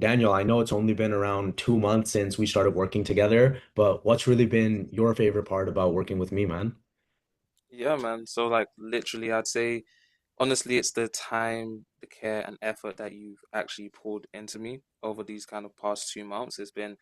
Daniel, I know it's only been around 2 months since we started working together, but what's really been your favorite part about working with me, man? Yeah, man. So like literally I'd say honestly it's the time, the care and effort that you've actually poured into me over these kind of past 2 months. It's been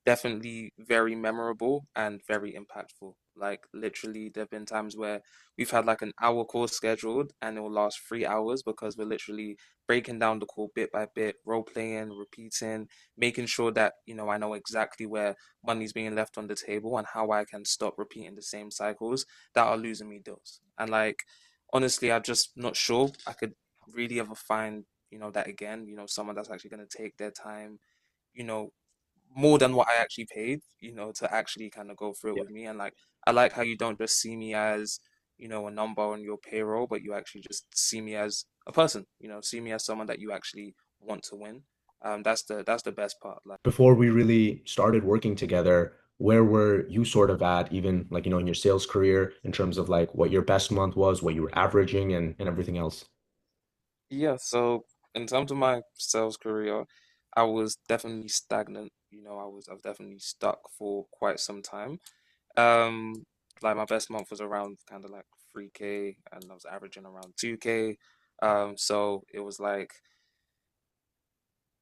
definitely very memorable and very impactful. Like literally there've been times where we've had like an hour call scheduled and it will last 3 hours because we're literally breaking down the call bit by bit, role playing, repeating, making sure that, I know exactly where money's being left on the table and how I can stop repeating the same cycles that are losing me deals. And like honestly, I'm just not sure I could really ever find, that again, someone that's actually going to take their time, you know, more than what I actually paid, to actually kind of go through it Yeah. with me. And like, I like how you don't just see me as, a number on your payroll, but you actually just see me as a person, see me as someone that you actually want to win. That's the best part. Like, Before we really started working together, where were you sort of at, even like, in your sales career in terms of like what your best month was, what you were averaging and everything else? yeah, so in terms of my sales career, I was definitely stagnant. I was definitely stuck for quite some time. Um, like my best month was around kind of like 3K and I was averaging around 2K. So it was like,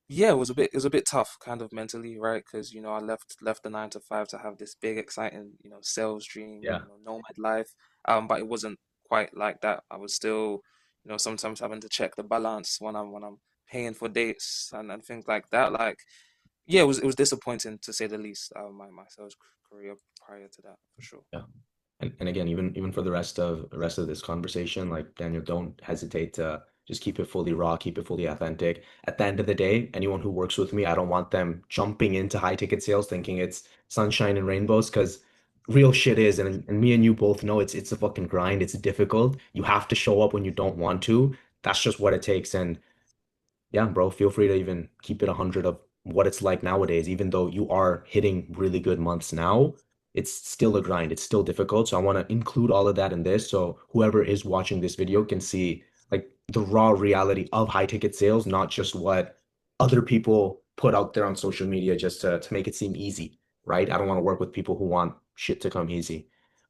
yeah, it was a bit tough kind of mentally, right? Because, I left the 9 to 5 to have this big, exciting, sales dream, Yeah. nomad life. But it wasn't quite like that. I was still, sometimes having to check the balance when I'm paying for dates and things like that. Like, yeah, it was disappointing to say the least. My sales career prior to that, for sure. Yeah. And again, even for the rest of this conversation, like Daniel, don't hesitate to just keep it fully raw, keep it fully authentic. At the end of the day, anyone who works with me, I don't want them jumping into high ticket sales thinking it's sunshine and rainbows, because real shit is, and me and you both know it's a fucking grind. It's difficult. You have to show up when you don't want to. That's just what it takes. And yeah, bro, feel free to even keep it 100 of what it's like nowadays. Even though you are hitting really good months now, it's still a grind. It's still difficult. So I want to include all of that in this so whoever is watching this video can see like the raw reality of high ticket sales, not just what other people put out there on social media just to make it seem easy, right? I don't want to work with people who want shit to come easy.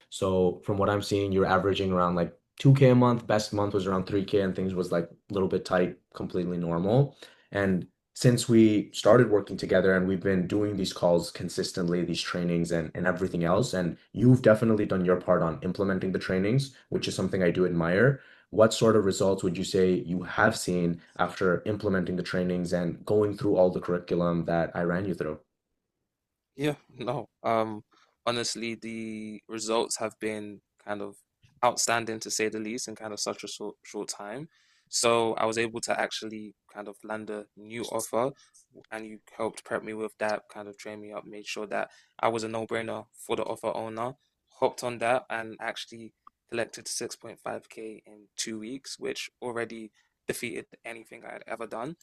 So from what I'm seeing, you're averaging around like 2K a month. Best month was around 3K and things was like a little bit tight, completely normal. And since we started working together and we've been doing these calls consistently, these trainings and everything else, and you've definitely done your part on implementing the trainings, which is something I do admire. What sort of results would you say you have seen after implementing the trainings and going through all the curriculum that I ran you through? Yeah, no. Honestly, the results have been kind of outstanding to say the least in kind of such a short time. So I was able to actually kind of land a new offer, and you helped prep me with that, kind of train me up, made sure that I was a no-brainer for the offer owner. Hopped on that and actually collected 6.5K in 2 weeks, which already defeated anything I had ever done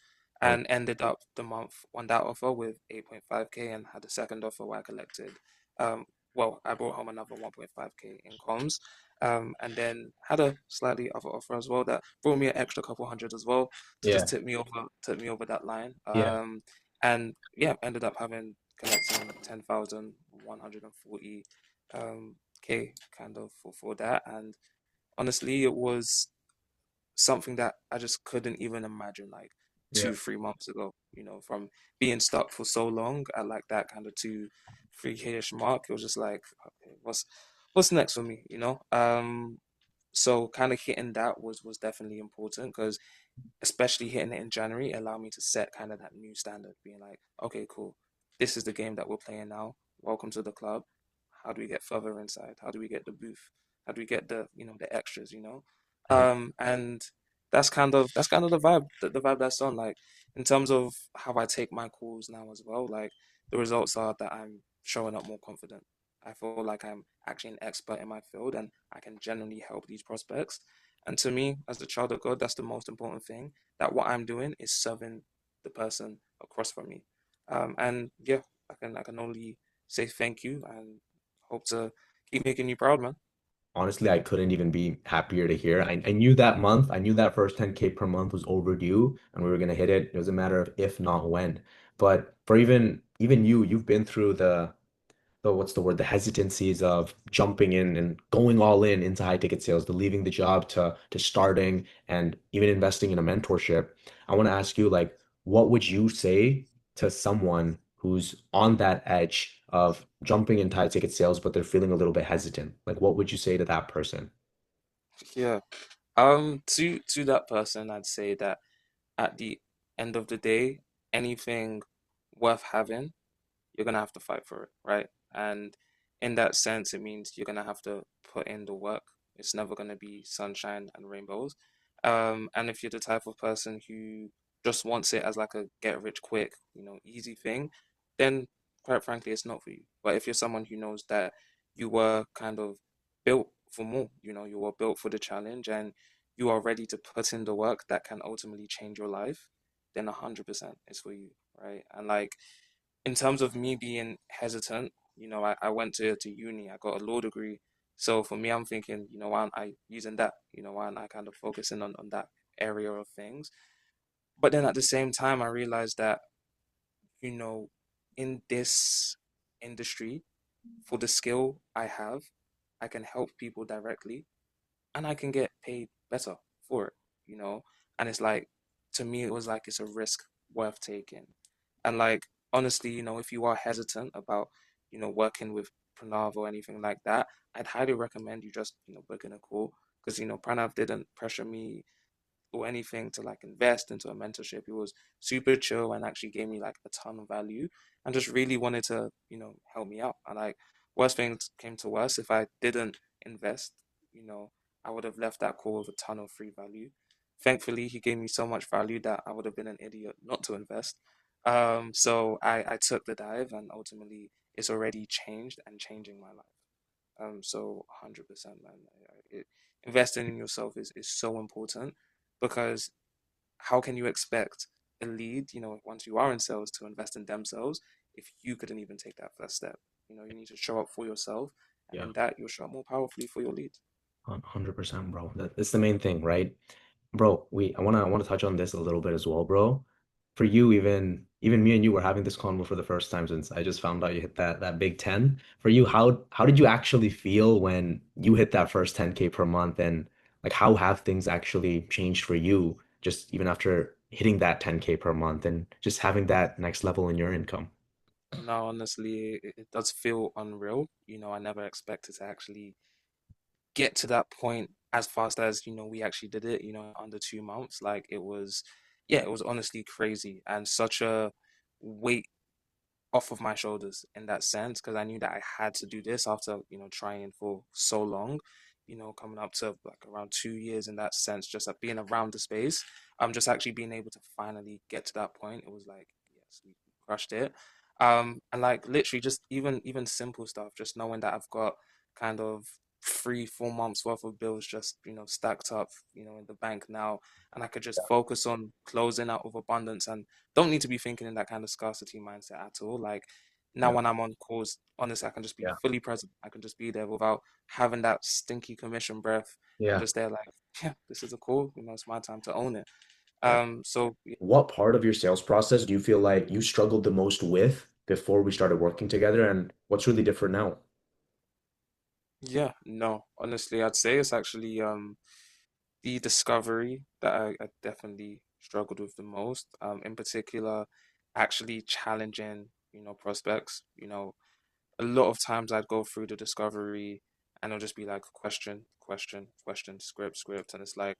Right. and ended up the month on that offer with 8.5K and had a second offer where I collected, um, well, I brought home another 1.5K in comms, and then had a slightly other offer as well that brought me an extra couple hundred as well to just Yeah. tip me over that line. Yeah. And yeah, ended up having collecting 10,140 K kind of for that. And honestly, it was something that I just couldn't even imagine like Yeah. 2, 3 months ago, from being stuck for so long at like that kind of 3K-ish mark. It was just like, okay, what's next for me? So kind of hitting that was definitely important because especially hitting it in January allowed me to set kind of that new standard, being like, okay, cool, this is the game that we're playing now. Welcome to the club. How do we get further inside? How do we get the booth? How do we get the extras? Mhm. And that's kind of the vibe that's on. Like in terms of how I take my calls now as well, like the results are that I'm showing up more confident. I feel like I'm actually an expert in my field and I can genuinely help these prospects. And to me, as the child of God, that's the most important thing. That what I'm doing is serving the person across from me. And yeah, I can only say thank you and hope to keep making you proud, man. honestly, I couldn't even be happier to hear. I knew that month, I knew that first 10K per month was overdue and we were gonna hit it. It was a matter of if not when. But for even you, you've been through the what's the word, the hesitancies of jumping in and going all in into high ticket sales, the leaving the job to starting and even investing in a mentorship. I want to ask you, like, what would you say to someone who's on that edge of jumping into high ticket sales, but they're feeling a little bit hesitant? Like, what would you say to that person? Yeah. To that person, I'd say that at the end of the day, anything worth having, you're gonna have to fight for it, right? And in that sense, it means you're gonna have to put in the work. It's never gonna be sunshine and rainbows. And if you're the type of person who just wants it as like a get rich quick, easy thing, then quite frankly, it's not for you. But if you're someone who knows that you were kind of built for more, you were built for the challenge and you are ready to put in the work that can ultimately change your life, then 100% is for you, right? And like in terms of me being hesitant, I went to uni, I got a law degree. So for me, I'm thinking, why aren't I using that? Why aren't I kind of focusing on that area of things? But then at the same time, I realized that, you know, in this industry, for the skill I have, I can help people directly and I can get paid better for it. And it's like, to me, it was like it's a risk worth taking. And like, honestly, if you are hesitant about, working with Pranav or anything like that, I'd highly recommend you just, booking a call because, Pranav didn't pressure me or anything to like invest into a mentorship. It was super chill and actually gave me like a ton of value and just really wanted to, help me out. And like worst things came to worst, if I didn't invest, you know, I would have left that call with a ton of free value. Thankfully, he gave me so much value that I would have been an idiot not to invest. So I took the dive and ultimately it's already changed and changing my life. So 100%, man. Investing in yourself is so important because how can you expect a lead, once you are in sales to invest in themselves if you couldn't even take that first step? You need to show up for yourself, and Yeah. in that, you'll show up more powerfully for your lead. 100%, bro. That's the main thing, right? Bro, I wanna touch on this a little bit as well, bro. For you, even me and you were having this convo for the first time since I just found out you hit that big 10. For you, how did you actually feel when you hit that first 10K per month and like how have things actually changed for you just even after hitting that 10K per month and just having that next level in your income? No, honestly, it does feel unreal. I never expected to actually get to that point as fast as, we actually did it, under 2 months. Like it was, yeah, it was honestly crazy and such a weight off of my shoulders in that sense because I knew that I had to do this after, trying for so long, coming up to like around 2 years in that sense, just like being around the space. Just actually being able to finally get to that point. It was like, yes, we crushed it. And like literally just even simple stuff, just knowing that I've got kind of 3, 4 months worth of bills just, stacked up, in the bank now, and I could just focus on closing out of abundance and don't need to be thinking in that kind of scarcity mindset at all. Like now Yeah. when I'm on calls, honestly, I can just be Yeah. fully present. I can just be there without having that stinky commission breath and Yeah. just there like, yeah, this is a call, it's my time to own it. Yeah. So What part of your sales process do you feel like you struggled the most with before we started working together, and what's really different now? yeah, no, honestly, I'd say it's actually the discovery that I definitely struggled with the most. In particular, actually challenging, prospects. A lot of times I'd go through the discovery and it'll just be like question, question, question, script, script. And it's like,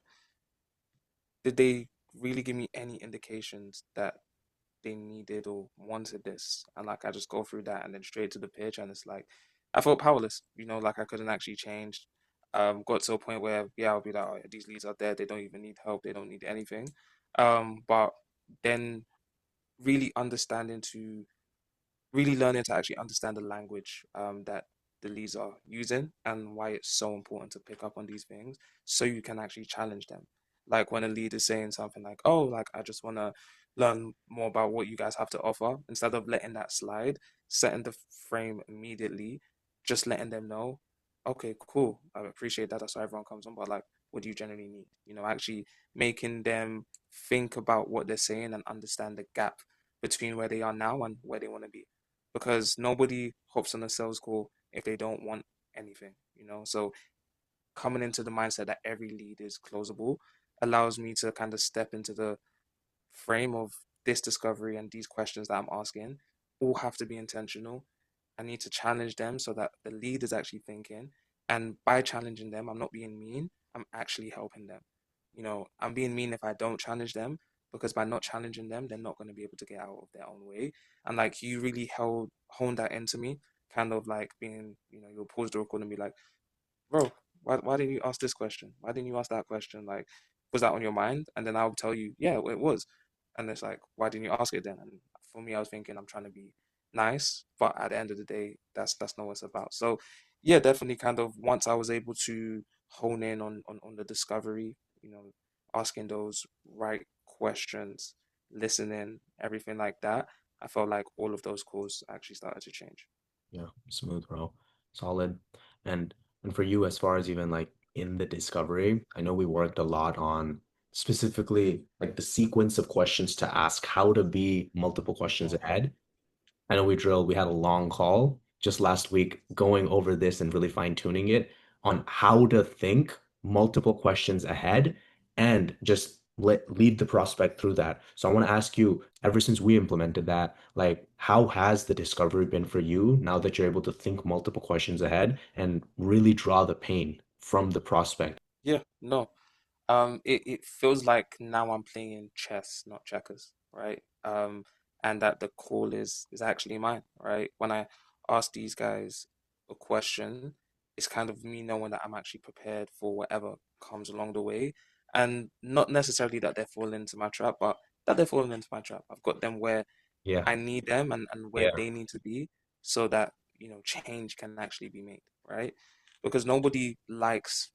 did they really give me any indications that they needed or wanted this? And like, I just go through that and then straight to the pitch. And it's like, I felt powerless, like I couldn't actually change. Got to a point where, yeah, I'll be like, oh, yeah, these leads are there. They don't even need help. They don't need anything. But then really understanding to really learning to actually understand the language that the leads are using and why it's so important to pick up on these things so you can actually challenge them. Like when a lead is saying something like, oh, like I just want to learn more about what you guys have to offer, instead of letting that slide, setting the frame immediately, just letting them know. Okay, cool. I appreciate that. That's why everyone comes on. But like, what do you generally need? Actually making them think about what they're saying and understand the gap between where they are now and where they want to be. Because nobody hops on a sales call if they don't want anything. So coming into the mindset that every lead is closable allows me to kind of step into the frame of this discovery and these questions that I'm asking all have to be intentional. I need to challenge them so that the lead is actually thinking. And by challenging them, I'm not being mean, I'm actually helping them. I'm being mean if I don't challenge them, because by not challenging them, they're not going to be able to get out of their own way. And like you really honed that into me, kind of like being, you'll pause the record and be like, bro, why didn't you ask this question? Why didn't you ask that question? Like, was that on your mind? And then I'll tell you, yeah, it was. And it's like, why didn't you ask it then? And for me, I was thinking I'm trying to be nice, but at the end of the day, that's not what it's about. So yeah, definitely kind of once I was able to hone in on the discovery, asking those right questions, listening, everything like that, I felt like all of those calls actually started to change. Yeah, smooth, bro. Solid. And and for you, as far as even like in the discovery, I know we worked a lot on specifically like the sequence of questions to ask, how to be multiple questions Hmm. ahead. I know we had a long call just last week going over this and really fine-tuning it on how to think multiple questions ahead and just lead the prospect through that. So I want to ask you, ever since we implemented that, like how has the discovery been for you now that you're able to think multiple questions ahead and really draw the pain from the prospect? Yeah, no. It feels like now I'm playing chess, not checkers, right? And that the call is actually mine, right? When I ask these guys a question, it's kind of me knowing that I'm actually prepared for whatever comes along the way, and not necessarily that they're falling into my trap, but that they're falling into my trap. I've got them where Yeah. I need them and where Yeah. they need to be so that, change can actually be made, right? Because nobody likes,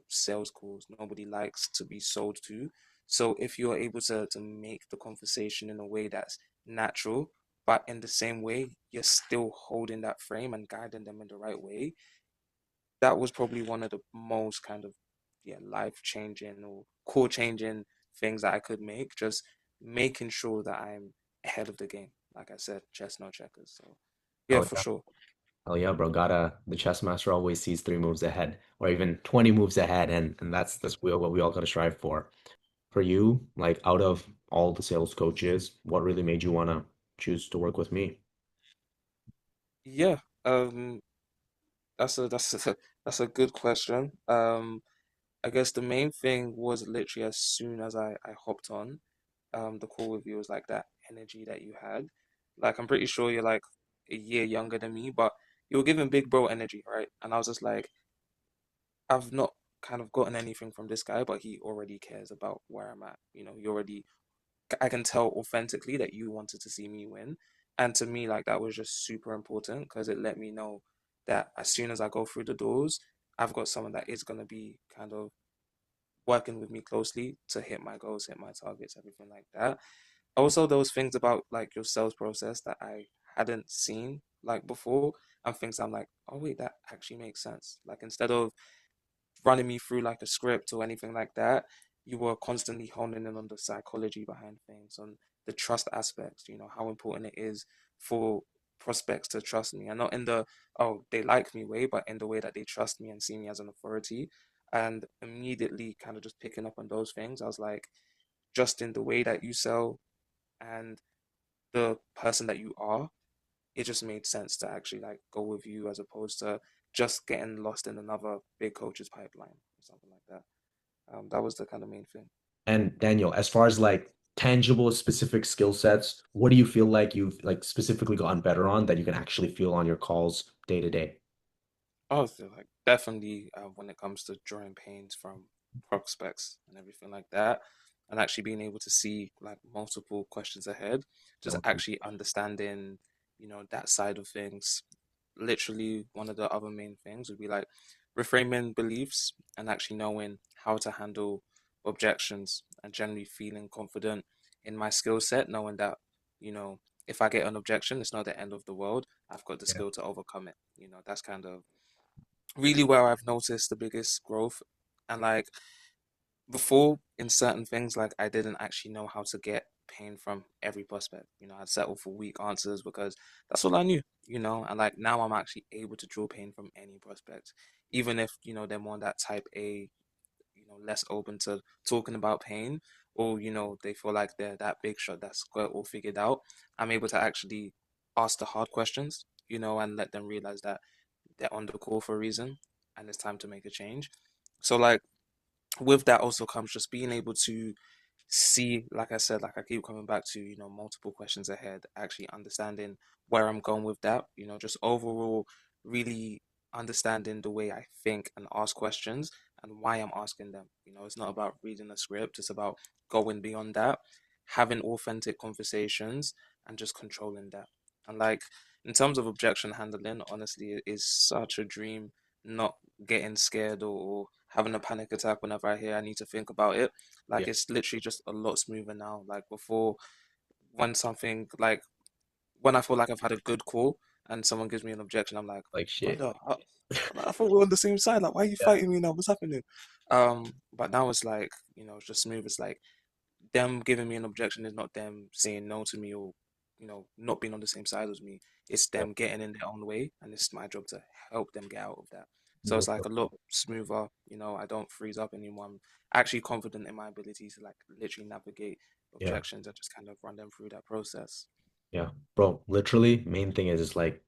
sales calls. Nobody likes to be sold to. So if you're able to make the conversation in a way that's natural, but in the same way, you're still holding that frame and guiding them in the right way, that was probably one of the most kind of, yeah, life changing or core changing things that I could make. Just making sure that I'm ahead of the game. Like I said, chess, no checkers. So yeah, Hell for yeah. sure. Hell yeah, bro. Gotta the chess master always sees 3 moves ahead or even 20 moves ahead, and that's what we all gotta strive for. For you, like out of all the sales coaches, what really made you wanna choose to work with me? Yeah, that's a good question. I guess the main thing was literally as soon as I hopped on, the call with you was like that energy that you had. Like I'm pretty sure you're like a year younger than me, but you were giving big bro energy, right? And I was just like, I've not kind of gotten anything from this guy, but he already cares about where I'm at. He already, I can tell authentically that you wanted to see me win. And to me, like that was just super important because it let me know that as soon as I go through the doors, I've got someone that is going to be kind of working with me closely to hit my goals, hit my targets, everything like that. Also, those things about like your sales process that I hadn't seen like before, and things I'm like, oh wait, that actually makes sense. Like instead of running me through like a script or anything like that, you were constantly honing in on the psychology behind things, on the trust aspects, how important it is for prospects to trust me. And not in the, oh, they like me way, but in the way that they trust me and see me as an authority. And immediately kind of just picking up on those things, I was like, just in the way that you sell and the person that you are, it just made sense to actually like go with you as opposed to just getting lost in another big coach's pipeline or something like that. That was the kind of main thing. And Daniel, as far as like tangible, specific skill sets, what do you feel like you've like specifically gotten better on that you can actually feel on your calls day to day? Oh, so like definitely when it comes to drawing pains from prospects and everything like that, and actually being able to see like multiple questions ahead, just Okay. actually understanding, that side of things. Literally, one of the other main things would be like reframing beliefs and actually knowing how to handle objections and generally feeling confident in my skill set, knowing that, you know, if I get an objection, it's not the end of the world. I've got the Yeah. skill to overcome it. That's kind of really where I've noticed the biggest growth. And like before, in certain things, like I didn't actually know how to get pain from every prospect. I'd settle for weak answers because that's all I knew. And like now I'm actually able to draw pain from any prospect, even if, they're more that type A, less open to talking about pain, or, they feel like they're that big shot that's got it all figured out. I'm able to actually ask the hard questions, and let them realize that they're on the call for a reason and it's time to make a change. So like with that also comes just being able to see, like I said, like I keep coming back to, multiple questions ahead, actually understanding where I'm going with that, just overall really understanding the way I think and ask questions and why I'm asking them. It's not about reading a script, it's about going beyond that, having authentic conversations and just controlling that. And like in terms of objection handling, honestly, it is such a dream not getting scared or having a panic attack whenever I hear I need to think about it. Like Yeah. it's literally just a lot smoother now. Like before, when something like when I feel like I've had a good call and someone gives me an objection, I'm like, Like shit. brother, I thought we were on the same side. Like, why are you Yeah. fighting me now? What's happening? But now it's like, it's just smooth. It's like them giving me an objection is not them saying no to me or, not being on the same side as me. It's Yeah. them getting in their own way, and it's my job to help them get out of that. So it's like a 100%. lot smoother. I don't freeze up anymore. I'm actually confident in my ability to like literally navigate Yeah. objections and just kind of run them through that process. Yeah. Bro, literally, main thing is like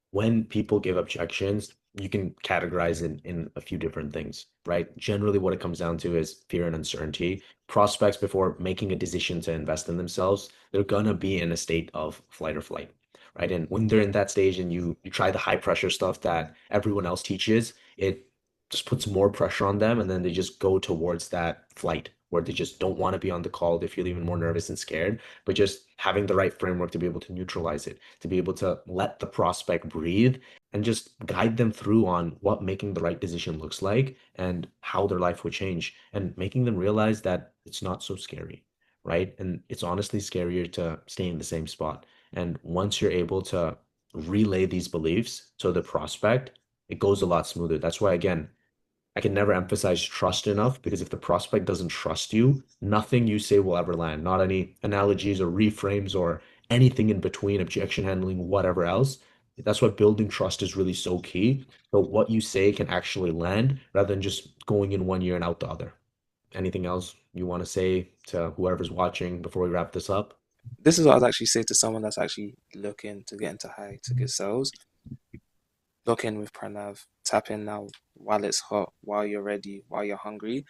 when people give objections, you can categorize it in a few different things, right? Generally, what it comes down to is fear and uncertainty. Prospects, before making a decision to invest in themselves, they're gonna be in a state of flight or flight, right? And when they're in that stage and you try the high pressure stuff that everyone else teaches, it just puts more pressure on them, and then they just go towards that flight where they just don't want to be on the call. They feel even more nervous and scared, but just having the right framework to be able to neutralize it, to be able to let the prospect breathe and just guide them through on what making the right decision looks like and how their life would change, and making them realize that it's not so scary, right? And it's honestly scarier to stay in the same spot. And once you're able to relay these beliefs to the prospect, it goes a lot smoother. That's why, again, I can never emphasize trust enough, because if the prospect doesn't trust you, nothing you say will ever land. Not any analogies or reframes or anything in between, objection handling, whatever else. That's what building trust is really so key. But what you say can actually land rather than just going in one ear and out the other. Anything else you want to say to whoever's watching before we wrap this up? This is what I'd actually say to someone that's actually looking to get into high ticket sales. Look in with Pranav. Tap in now while it's hot, while you're ready, while you're hungry.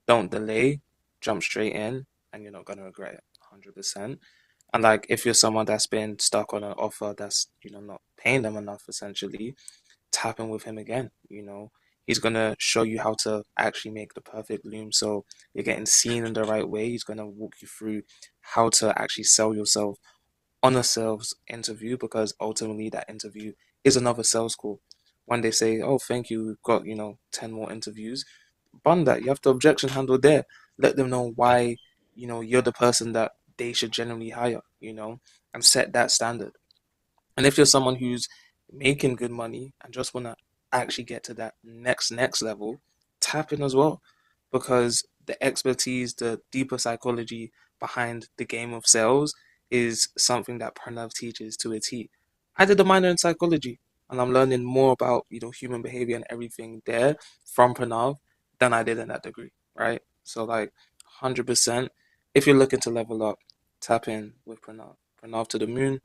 Don't delay. Jump straight in, and you're not gonna regret it. 100%. And like, if you're someone that's been stuck on an offer that's not paying them enough, essentially, tap in with him again. He's gonna show you how to actually make the perfect loom, so you're getting seen in the right way. He's gonna walk you through how to actually sell yourself on a sales interview, because ultimately that interview is another sales call. When they say, "Oh, thank you, we've got 10 more interviews," bun that. You have to objection handle there. Let them know Yeah. why you're the person that they should generally hire. And set that standard. And if you're someone who's making good money and just want to actually get to that next level, tap in as well, because the expertise, the deeper psychology behind the game of sales is something that Pranav teaches to a T. I did a minor in psychology, and I'm learning more about human behavior and everything there from Pranav than I did in that degree, right? So like 100%, if you're looking to level up, tap in with Pranav. Pranav to the moon,